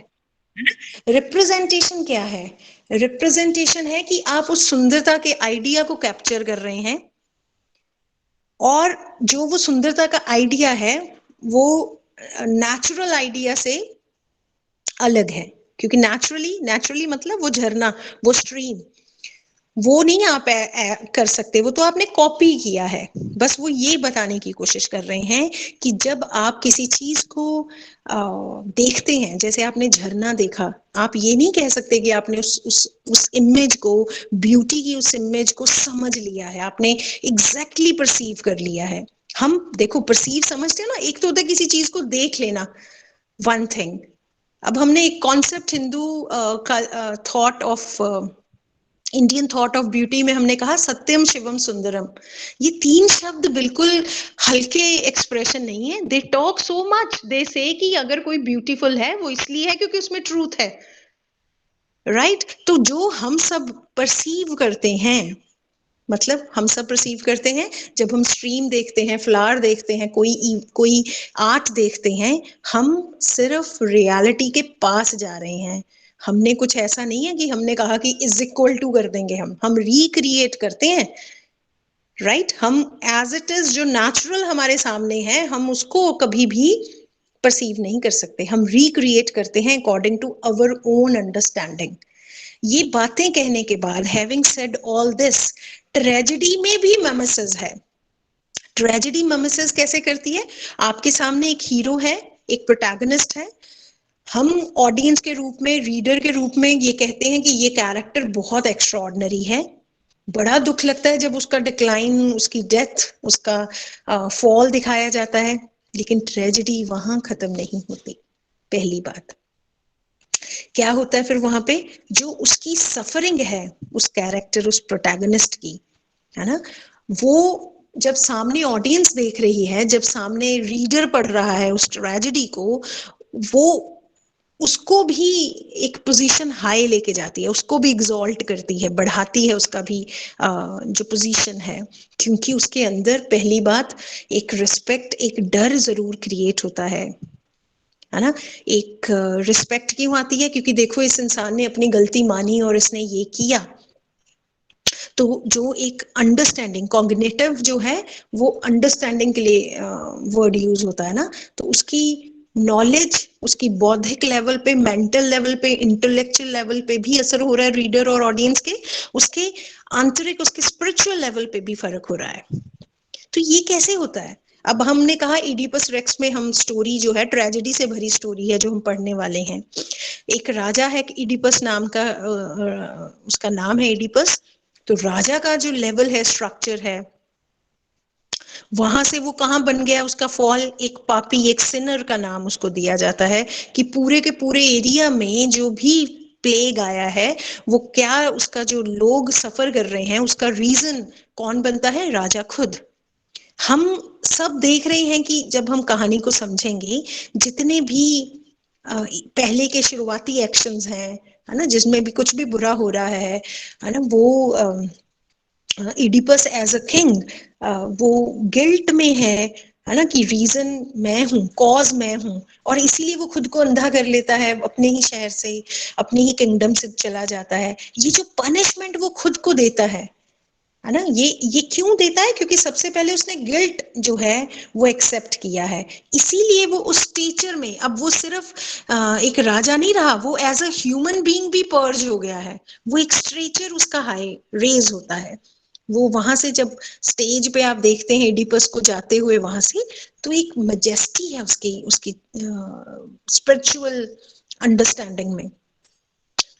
रिप्रेजेंटेशन क्या है? रिप्रेजेंटेशन है कि आप उस सुंदरता के आइडिया को कैप्चर कर रहे हैं, और जो वो सुंदरता का आइडिया है वो नेचुरल आइडिया से अलग है, क्योंकि नेचुरली मतलब वो झरना, वो स्ट्रीम, वो नहीं आप कर सकते, वो तो आपने कॉपी किया है। बस वो ये बताने की कोशिश कर रहे हैं कि जब आप किसी चीज को देखते हैं, जैसे आपने झरना देखा, आप ये नहीं कह सकते कि आपने उस इमेज को, ब्यूटी की उस इमेज को समझ लिया है, आपने एग्जैक्टली परसीव कर लिया है। हम देखो परसीव समझते हैं ना, एक तो होता है किसी चीज को देख लेना, वन थिंग। अब हमने एक कॉन्सेप्ट हिंदू का thought of Indian thought of beauty में हमने कहा सत्यम शिवम सुंदरम। ये तीन शब्द बिल्कुल हल्के एक्सप्रेशन नहीं है, दे टॉक सो मच, दे से कि अगर कोई ब्यूटीफुल है वो इसलिए है क्योंकि उसमें ट्रूथ है, राइट तो जो हम सब परसीव करते हैं, मतलब हम सब परसीव करते हैं जब हम स्ट्रीम देखते हैं, फ्लावर देखते हैं, कोई आर्ट देखते हैं, हम सिर्फ रियलिटी के पास जा रहे हैं। हमने कुछ ऐसा नहीं है कि हमने कहा कि इज इक्वल टू कर देंगे, हम रिक्रिएट करते हैं, राइट हम एज इट इज जो नेचुरल हमारे सामने है हम उसको कभी भी परसीव नहीं कर सकते, हम रिक्रिएट करते हैं according to our own understanding. ये बातें कहने के बाद, having said all this, tragedy में भी ममेसिस है। ट्रेजेडी ममेसिस कैसे करती है? आपके सामने एक हीरो है, एक प्रोटैगनिस्ट है, हम ऑडियंस के रूप में, रीडर के रूप में ये कहते हैं कि ये कैरेक्टर बहुत एक्स्ट्राऑर्डिनरी है, बड़ा दुख लगता है जब उसका डिक्लाइन, उसकी डेथ, उसका फॉल दिखाया जाता है, लेकिन ट्रेजेडी वहां खत्म नहीं होती। पहली बात क्या होता है फिर वहां पे, जो उसकी सफरिंग है उस कैरेक्टर, उस प्रोटैगनिस्ट की, है ना, वो जब सामने ऑडियंस देख रही है, जब सामने रीडर पढ़ रहा है उस ट्रेजेडी को, वो उसको भी एक पोजीशन हाई लेके जाती है, उसको भी एग्जॉल्ट करती है, बढ़ाती है उसका भी जो पोजीशन है, क्योंकि उसके अंदर पहली बात एक रिस्पेक्ट, एक डर जरूर क्रिएट होता है ना। एक रिस्पेक्ट क्यों आती है? क्योंकि देखो इस इंसान ने अपनी गलती मानी और इसने ये किया, तो जो एक अंडरस्टैंडिंग, कॉग्निटिव जो है वो अंडरस्टैंडिंग के लिए वर्ड यूज होता है ना, तो उसकी नॉलेज, उसकी बौद्धिक लेवल पे, मेंटल लेवल पे, इंटेलेक्चुअल लेवल पे भी असर हो रहा है रीडर और ऑडियंस के, उसके आंतरिक, उसके स्पिरिचुअल लेवल पे भी फर्क हो रहा है। तो ये कैसे होता है? अब हमने कहा इडिपस रेक्स में हम स्टोरी जो है ट्रेजेडी से भरी स्टोरी है जो हम पढ़ने वाले हैं। एक राजा है इडिपस नाम का, उसका नाम है इडिपस। तो राजा का जो लेवल है, स्ट्रक्चर है, वहां से वो कहां बन गया, उसका फॉल, एक पापी, एक सिनर का नाम उसको दिया जाता है कि पूरे के पूरे एरिया में जो भी प्लेग आया है, वो क्या, उसका जो लोग सफर कर रहे हैं उसका रीजन कौन बनता है? राजा खुद। हम सब देख रहे हैं कि जब हम कहानी को समझेंगे, जितने भी पहले के शुरुआती एक्शंस हैं, है ना, जिसमें भी कुछ भी बुरा हो रहा है ना, वो इडिपस एज अ किंग वो गिल्ट में है ना, कि रीजन मैं हूँ, कॉज मैं हूँ, और इसीलिए वो खुद को अंधा कर लेता है, अपने ही शहर से, अपने ही किंगडम से चला जाता है। ये जो पनिशमेंट वो खुद को देता है ना, ये क्यों देता है? क्योंकि सबसे पहले उसने गिल्ट जो है वो एक्सेप्ट किया है, इसीलिए वो उस टीचर में, अब वो सिर्फ एक राजा नहीं रहा, वो एज अ ह्यूमन बीइंग भी पर्ज हो गया है, वो एक स्ट्रेचर उसका हाई रेज होता है। वो वहां से जब स्टेज पे आप देखते हैं एडिपस को जाते हुए वहां से, तो एक मजेस्टी है उसकी उसकी स्पिरिचुअल अंडरस्टैंडिंग में।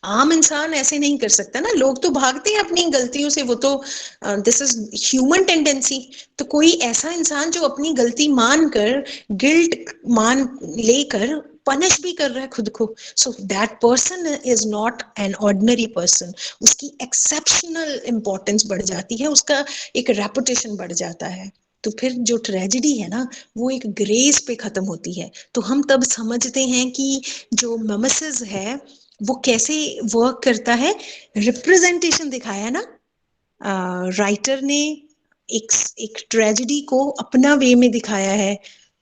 आम इंसान ऐसे नहीं कर सकता ना, लोग तो भागते हैं अपनी गलतियों से, वो तो दिस इज ह्यूमन टेंडेंसी। तो कोई ऐसा इंसान जो अपनी गलती मानकर, गिल्ट मान लेकर पनिश भी कर रहा है खुद को, so that person is not an ordinary person. उसकी एक्सेप्शनल इंपॉर्टेंस बढ़ जाती है, उसका एक रेपुटेशन बढ़ जाता है। तो फिर जो ट्रेजेडी है ना, वो एक ग्रेस पे खत्म होती है। तो हम तब समझते हैं कि जो ममेसिस है वो कैसे वर्क करता है। रिप्रेजेंटेशन दिखाया ना राइटर ने, एक एक ट्रेजेडी को अपना वे में दिखाया है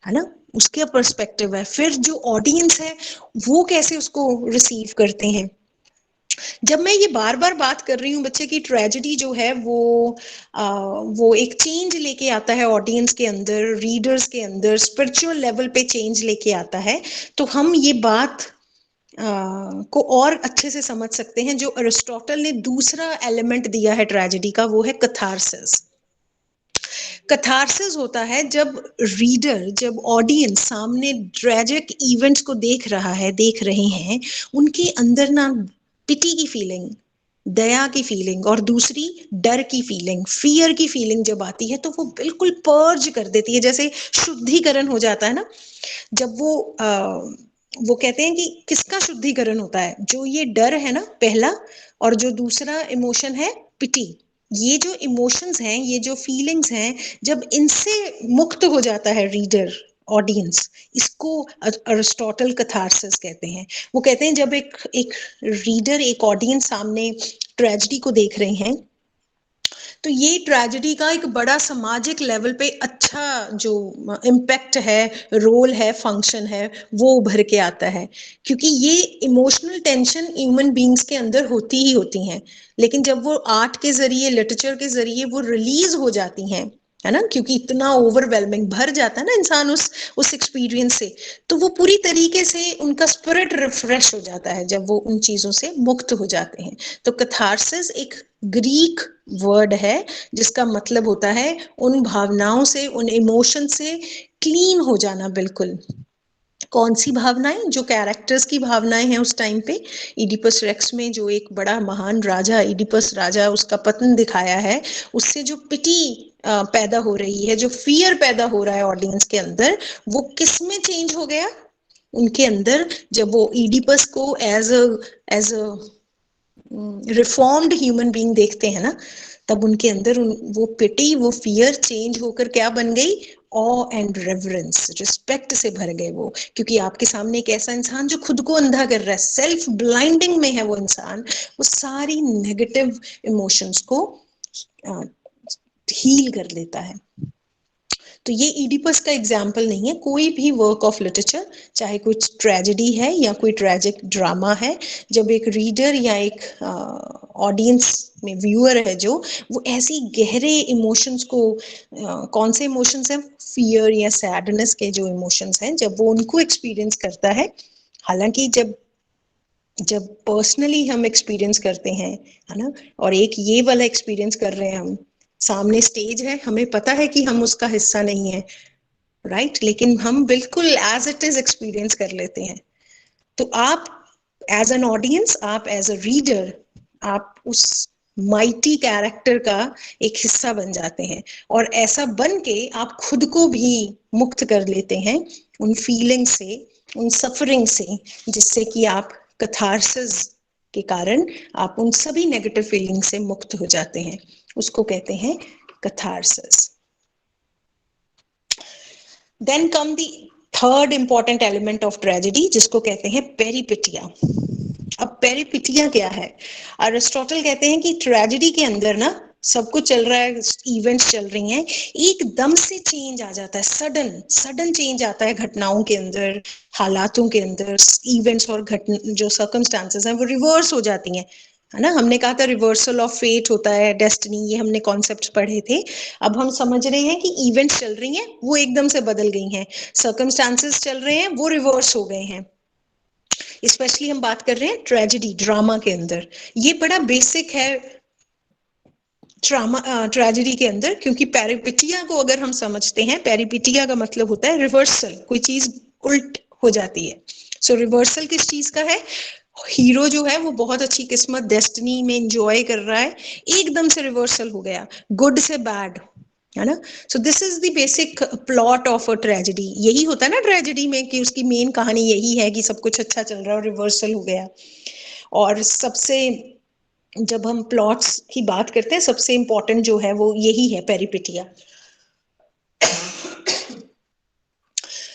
ना, उसके पर्सपेक्टिव है। फिर जो ऑडियंस है वो कैसे उसको रिसीव करते हैं। जब मैं ये बार बार बात कर रही हूँ बच्चे की, ट्रेजेडी जो है वो एक चेंज लेके आता है ऑडियंस के अंदर, रीडर्स के अंदर, स्पिरिचुअल लेवल पे चेंज लेके आता है, तो हम ये बात को और अच्छे से समझ सकते हैं। जो अरिस्टोटल ने दूसरा एलिमेंट दिया है ट्रेजेडी का, वो है कथारसिस। कथारसिस होता है जब रीडर, जब ऑडियंस सामने ट्रेजिक इवेंट्स को देख रहा है, देख रहे हैं, उनके अंदर ना पिटी की फीलिंग, दया की फीलिंग, और दूसरी डर की फीलिंग, फियर की फीलिंग जब आती है, तो वो बिल्कुल पर्ज कर देती है, जैसे शुद्धिकरण हो जाता है ना। जब वो कहते हैं कि किसका शुद्धिकरण होता है? जो ये डर है ना, पहला, और जो दूसरा इमोशन है पिटी। ये जो इमोशंस हैं, ये जो फीलिंग्स हैं, जब इनसे मुक्त हो जाता है रीडर, ऑडियंस, इसको अरिस्टोटल कैथारसिस कहते हैं। वो कहते हैं जब एक एक रीडर, एक ऑडियंस सामने ट्रेजेडी को देख रहे हैं, तो ये ट्रेजेडी का एक बड़ा सामाजिक लेवल पे अच्छा जो इम्पैक्ट है, रोल है, फंक्शन है, वो उभर के आता है। क्योंकि ये इमोशनल टेंशन ह्यूमन बींग्स के अंदर होती ही होती हैं, लेकिन जब वो आर्ट के जरिए, लिटरेचर के जरिए वो रिलीज हो जाती हैं, है ना, क्योंकि इतना ओवरवेलमिंग भर जाता है ना इंसान उस एक्सपीरियंस से, तो वो पूरी तरीके से उनका स्पिरिट रिफ्रेश हो जाता है जब वो उन चीजों से मुक्त हो जाते हैं। तो कैथारसिस एक ग्रीक वर्ड है जिसका मतलब होता है उन भावनाओं से, उन इमोशन से क्लीन हो जाना। बिल्कुल। कौन सी भावनाएं? जो कैरेक्टर्स की भावनाएं हैं उस टाइम पे। इडिपस रेक्स में जो एक बड़ा महान राजा, इडिपस राजा, उसका पतन दिखाया है, उससे जो पिटी पैदा हो रही है, जो फियर पैदा हो रहा है ऑडियंस के अंदर, वो किस में चेंज हो गया? उनके अंदर, जब वो इडिपस को as a reformed human being देखते हैं ना, तब उनके अंदर वो पिटी, वो फियर चेंज होकर क्या बन गई? ऑ एंड रेवरेंस, रिस्पेक्ट से भर गए वो। क्योंकि आपके सामने एक ऐसा इंसान जो खुद को अंधा कर रहा है, सेल्फ ब्लाइंडिंग में है वो इंसान, वो सारी नेगेटिव इमोशंस को हील कर लेता है। तो ये इडिपस का एग्जाम्पल नहीं है, कोई भी वर्क ऑफ लिटरेचर, चाहे कुछ ट्रेजेडी है या कोई ट्रेजिक ड्रामा है, जब एक रीडर या एक ऑडियंस में व्यूअर है जो, वो ऐसी गहरे इमोशंस को, कौन से इमोशंस हैं? फियर या सैडनेस के जो इमोशंस हैं, जब वो उनको एक्सपीरियंस करता है, हालांकि जब पर्सनली हम एक्सपीरियंस करते हैं, है ना, और एक ये वाला एक्सपीरियंस कर रहे हैं, हम सामने स्टेज है, हमें पता है कि हम उसका हिस्सा नहीं है, राइट, लेकिन हम बिल्कुल एज इट इज एक्सपीरियंस कर लेते हैं। तो आप एज एन ऑडियंस, आप एज अ रीडर, आप उस माइटी कैरेक्टर का एक हिस्सा बन जाते हैं, और ऐसा बन के आप खुद को भी मुक्त कर लेते हैं उन फीलिंग से, उन सफरिंग से, जिससे कि आप कैथारसिस के कारण आप उन सभी नेगेटिव फीलिंग से मुक्त हो जाते हैं। उसको कहते हैं catharsis. Then come the third important element of tragedy, जिसको कहते हैं पेरिपिटिया। अब पेरिपिटिया क्या है? अरिस्टोटल कहते हैं कि ट्रेजेडी के अंदर ना सब कुछ चल रहा है, इवेंट्स चल रही हैं, एकदम से चेंज आ जाता है, सडन चेंज आता है घटनाओं के अंदर, हालातों के अंदर, इवेंट्स और जो सर्कमस्टांसेस हैं वो रिवर्स हो जाती हैं, है ना। हमने कहा था रिवर्सल ऑफ फेट होता है, डेस्टिनी, ये हमने कॉन्सेप्ट्स पढ़े थे। अब हम समझ रहे हैं कि इवेंट्स चल रही हैं, वो एकदम से बदल गई हैं, सर्कमस्टांसेस चल रहे हैं, वो रिवर्स हो गए हैं। स्पेशली हम बात कर रहे हैं ट्रेजेडी, ड्रामा के अंदर। ये बड़ा बेसिक है ट्रेजेडी के अंदर, क्योंकि पेरिपिटिया को अगर हम समझते हैं, पेरिपिटिया का मतलब होता है रिवर्सल, कोई चीज उल्ट हो जाती है। सो रिवर्सल किस चीज का है? हीरो जो है वो बहुत अच्छी किस्मत, डेस्टिनी में एंजॉय कर रहा है, एकदम से रिवर्सल हो गया, गुड से बैड, है ना। So this is the basic plot of a tragedy. यही होता है ना ट्रेजेडी में, कि उसकी मेन कहानी यही है कि सब कुछ अच्छा चल रहा है और रिवर्सल हो गया। और सबसे, जब हम प्लॉट्स की बात करते हैं, सबसे इंपॉर्टेंट जो है वो यही है, पेरिपिटिया।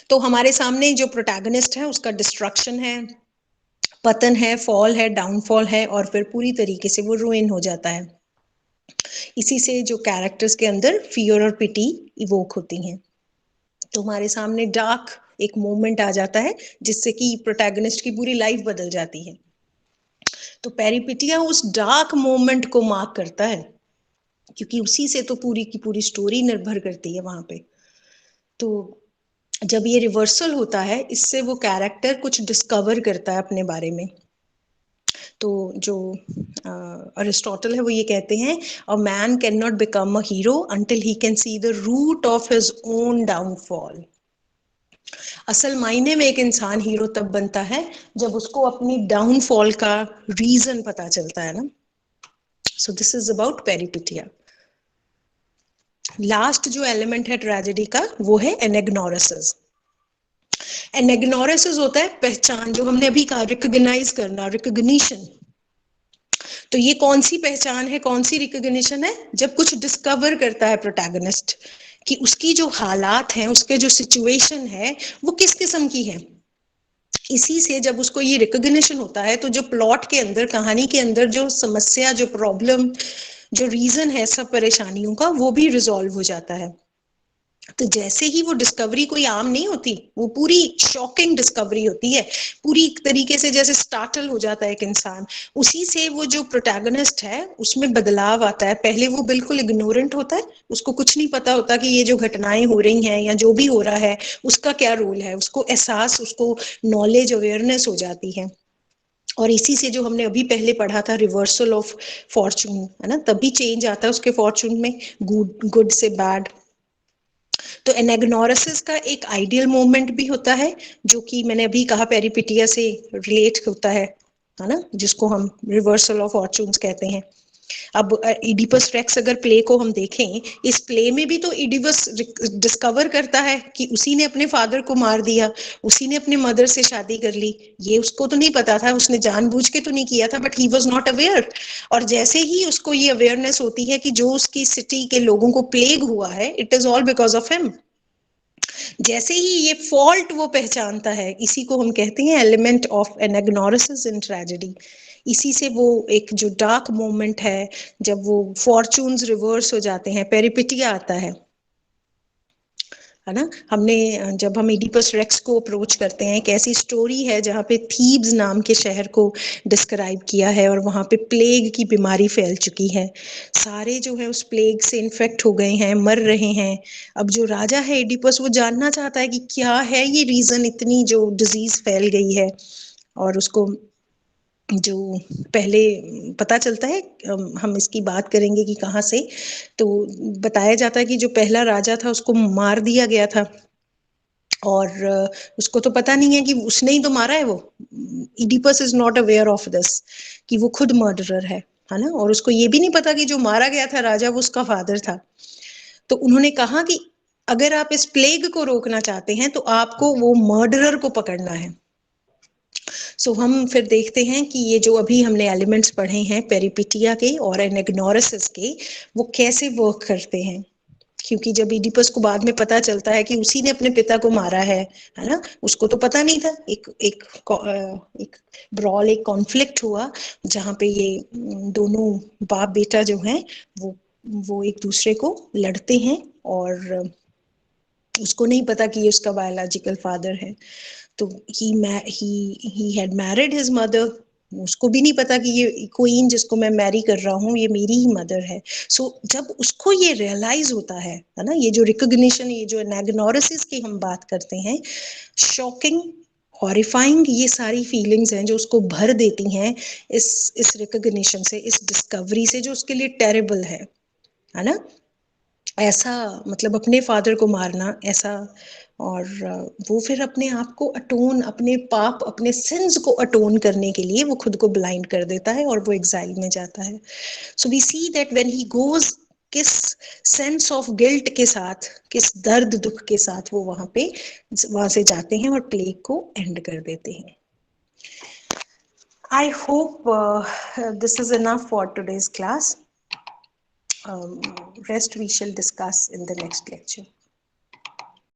तो हमारे सामने जो प्रोटैगनिस्ट है उसका डिस्ट्रक्शन है, पतन है, फॉल है, डाउनफॉल है, और फिर पूरी तरीके से वो रुइन हो जाता है। इसी से जो कैरेक्टर्स के अंदर फियर और पिटी इवोक होती हैं। तो हमारे सामने डार्क एक मोमेंट आ जाता है, जिससे कि प्रोटैगनिस्ट की पूरी लाइफ बदल जाती है। तो पेरिपिटिया उस डार्क मोमेंट को मार्क करता है, क्योंकि उसी से तो पूरी की पूरी स्टोरी निर्भर करती है वहां पे। तो जब ये रिवर्सल होता है, इससे वो कैरेक्टर कुछ डिस्कवर करता है अपने बारे में। तो जो अरिस्टोटल है वो ये कहते हैं, a man can not become a hero until he can see the root of his own downfall. असल मायने में एक इंसान हीरो तब बनता है जब उसको अपनी डाउनफॉल का रीजन पता चलता है ना। So this is about peripeteia. Last जो एलिमेंट है ट्रेजेडी का वो है एनेग्नोरेसिस। एनेग्नोरेसिस होता है पहचान, जो हमने अभी कहा, रिकॉग्नाइज करना, रिकॉग्निशन। तो ये कौन सी पहचान है, कौन सी रिकॉग्निशन है, जब कुछ डिस्कवर करता है प्रोटैगनिस्ट कि उसकी जो हालात हैं, उसके जो सिचुएशन है वो किस किस्म की है। इसी से जब उसको ये रिकॉग्निशन होता है तो जो प्लॉट के अंदर, कहानी के अंदर जो समस्या, जो प्रॉब्लम, जो रीजन है सब परेशानियों का, वो भी रिजॉल्व हो जाता है। तो जैसे ही वो डिस्कवरी कोई आम नहीं होती, वो पूरी शॉकिंग डिस्कवरी होती है, पूरी तरीके से जैसे स्टार्टल हो जाता है एक इंसान, उसी से वो जो प्रोटैगनिस्ट है उसमें बदलाव आता है। पहले वो बिल्कुल इग्नोरेंट होता है, उसको कुछ नहीं पता होता कि ये जो घटनाएं हो रही हैं या जो भी हो रहा है उसका क्या रोल है, उसको एहसास, उसको नॉलेज, अवेयरनेस हो जाती है। और इसी से जो हमने अभी पहले पढ़ा था, रिवर्सल ऑफ फॉर्चून, है ना, तभी चेंज आता है उसके फॉर्चून में, गुड से बैड। तो एनेग्नोसिस का एक आइडियल मोमेंट भी होता है, जो कि मैंने अभी कहा पेरिपिटिया से रिलेट होता है ना, जिसको हम रिवर्सल ऑफ फॉर्चून्स कहते हैं। अब इडिपस रेक्स अगर प्ले को हम देखें, इस प्ले में भी तो इडिपस डिस्कवर करता है कि उसी ने अपने फादर को मार दिया, उसी ने अपने मदर से शादी कर ली। ये उसको तो नहीं पता था, उसने जानबूझ के तो नहीं किया था, but he was not aware. और जैसे ही उसको ये अवेयरनेस होती है कि जो उसकी सिटी के लोगों को प्लेग हुआ है, it is all because of him, जैसे ही ये फॉल्ट वो पहचानता है, इसी को हम कहते हैं एलिमेंट ऑफ एनाग्नोसिस इन ट्रेजेडी। इसी से वो एक जो डार्क मोमेंट है, जब वो फॉर्चून्स रिवर्स हो जाते हैं, पेरिपिटिया आता है ना। हमने जब हम इडिपस रेक्स को अप्रोच करते हैं, एक ऐसी स्टोरी है जहाँ पे थीब्स नाम के शहर को डिस्क्राइब किया है और वहाँ पे प्लेग की बीमारी फैल चुकी है, सारे जो है उस प्लेग से इन्फेक्ट हो गए हैं, मर रहे हैं। अब जो राजा है इडिपस, वो जानना चाहता है कि क्या है ये रीजन, इतनी जो डिजीज फैल गई है। और उसको जो पहले पता चलता है, हम इसकी बात करेंगे कि कहाँ से, तो बताया जाता है कि जो पहला राजा था उसको मार दिया गया था, और उसको तो पता नहीं है कि उसने ही तो मारा है। वो Oedipus is not aware of this कि वो खुद मर्डरर है ना। और उसको ये भी नहीं पता कि जो मारा गया था राजा, वो उसका फादर था। तो उन्होंने कहा कि अगर आप इस प्लेग को रोकना चाहते हैं तो आपको वो मर्डरर को पकड़ना है। सो हम फिर देखते हैं कि ये जो अभी हमने एलिमेंट्स पढ़े हैं पेरिपिटिया के और एनेग्नोसिस के, वो कैसे वर्क करते हैं। क्योंकि जब इडिपस को बाद में पता चलता है कि उसी ने अपने पिता को मारा है ना, उसको तो पता नहीं था। एक ब्रॉल, एक कॉन्फ्लिक्ट हुआ जहाँ पे ये दोनों बाप बेटा जो हैं वो एक दूसरे को लड़ते हैं, और उसको नहीं पता कि ये उसका बायोलॉजिकल फादर है। तो he had married his mother, उसको भी नहीं पता कि ये क्वीन जिसको मैं मैरी कर रहा हूँ ये मेरी ही मदर है। सो जब उसको ये रियलाइज होता है ना, ये जो रिकॉग्निशन, ये जो एनाग्नोसिस की हम बात करते हैं, शॉकिंग, हॉरिफाइंग, ये सारी फीलिंग्स हैं जो उसको भर देती हैं इस रिकॉग्निशन से, इस डिस्कवरी से, जो उसके लिए टेरेबल है ना। ऐसा मतलब अपने फादर को मारना ऐसा। और वो फिर अपने आप को अटोन, अपने पाप, अपने सिंस को अटोन करने के लिए वो खुद को ब्लाइंड कर देता है और वो एग्जाइल में जाता है। So we see that when he goes, किस सेंस ऑफ गिल्ट के साथ, किस दर्द दुख के साथ वो वहां से जाते हैं और प्लेग को एंड कर देते हैं। I hope this is enough for today's class. Rest we shall discuss in the next lecture.